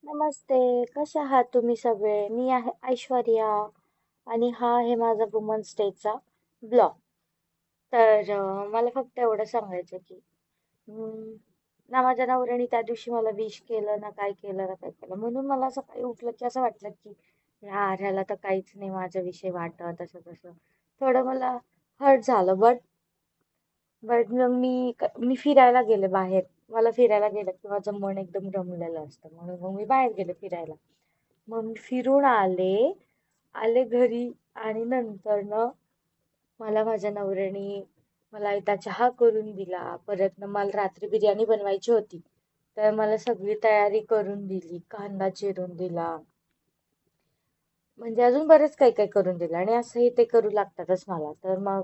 नमस्ते, कसे आहात तुम्ही सगळे? मी आहे ऐश्वर्या आणि हा आहे माझा वुमन्स डेचा ब्लॉग. तर मला फक्त एवढं सांगायचं की ना माझ्या नवऱ्याने त्या दिवशी मला विश केलं ना काय केलं ना काय केलं म्हणून मला सकाळी उठलं की असं वाटलं की यार ह्याला तर काहीच नाही माझ्याविषयी वाटत असं तसं. थोडं मला हर्ट झालं बट मग मी फिरायला गेले बाहेर. मला फिरायला गेलं की माझं मन एकदम रमलेलं असतं म्हणून मग मी बाहेर गेले फिरायला. मग मी फिरून आले आले घरी आणि नंतर मला माझ्या नवऱ्याने मला एकदा चहा करून दिला. परत मला रात्री बिर्याणी बनवायची होती. तर मला सगळी तयारी करून दिली. कांदा चिरून दिला. म्हणजे अजून बरेच काही काही करून दिलं आणि असंही ते करू लागतातच मला. तर मग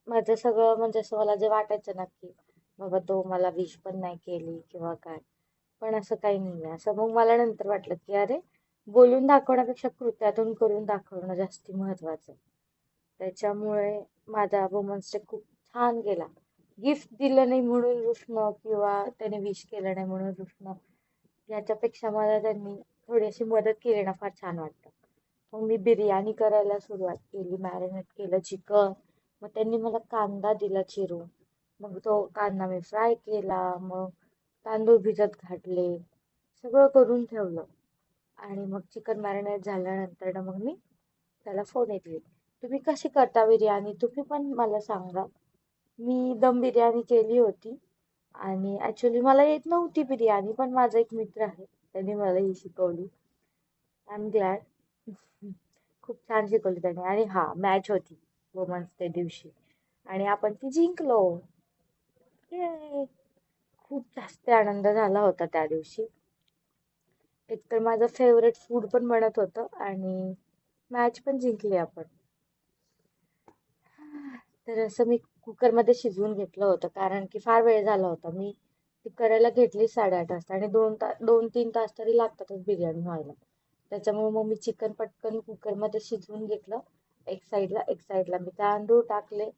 माझं सगळं म्हणजे असं मला जे वाटायचं ना की बाबा तो मला विश पण नाही केली किंवा काय. पण असं काही नाही आहे. असं मग मला नंतर वाटलं की अरे बोलून दाखवण्यापेक्षा कृत्यातून करून दाखवणं जास्ती महत्वाचं आहे. त्याच्यामुळे माझा वुमन्स डे खूप छान गेला. गिफ्ट दिलं नाही म्हणून रुसणं किंवा त्याने विश केलं नाही म्हणून रुसणं याच्यापेक्षा मला त्यांनी थोडीशी मदत केली ना फार छान वाटतं. मग मी बिर्याणी करायला सुरुवात केली, मॅरिनेट केलं चिकन. मग त्यांनी मला कांदा दिला चिरून. मग तो कांदा मी फ्राय केला. मग तांदूळ भिजत घातले. सगळं करून ठेवलं. आणि मग चिकन मॅरिनेट झाल्यानंतर ना मग मी त्याला फोडणी दिली. तुम्ही कशी करता बिर्याणी? तुम्ही पण मला सांगा. मी दम बिर्याणी केली होती आणि ऍक्च्युली मला येत नव्हती बिर्याणी, पण माझा एक मित्र आहे. त्याने मला ही शिकवली. I am glad. खूप छान शिकवली त्याने आणि हा मॅच होती वुमन्स डे दिवशी आणि आपण ती जिंकलो. Yay! खूप जास्त आनंद झाला होता त्या दिवशी. एकतर माझं फेवरेट फूड पण बनत होतं आणि मॅच पण जिंकली आपण. तर असं मी कुकरमध्ये शिजवून घेतलं होतं कारण की फार वेळ झाला होता. मी ती करायला घेतली 8:30 वाजता आणि 2-3 तास तरी लागतातच बिर्याणी व्हायला. त्याच्यामुळे मग मी चिकन पटकन कुकरमध्ये शिजवून घेतलं. एक साईडला मी तांदूळ टाकले.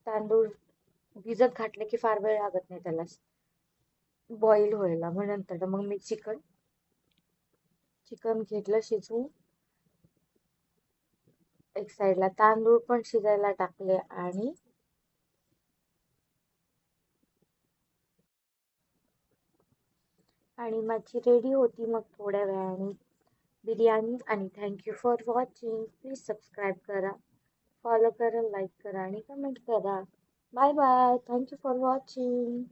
तांदूळ भिजत घातले की फार वेळ लागत नाही त्याला बॉईल व्हायला. मग नंतर मग मी चिकन चिकन घेतलं शिजवून. एक साईडला तांदूळ पण शिजायला टाकले आणि माझी रेडी होती मग थोड्या वेळाने बिर्याणी. आणि thank you for watching. Please subscribe करा, फॉलो करा, लाईक करा आणि कमेंट करा. Bye bye. Thank you for watching.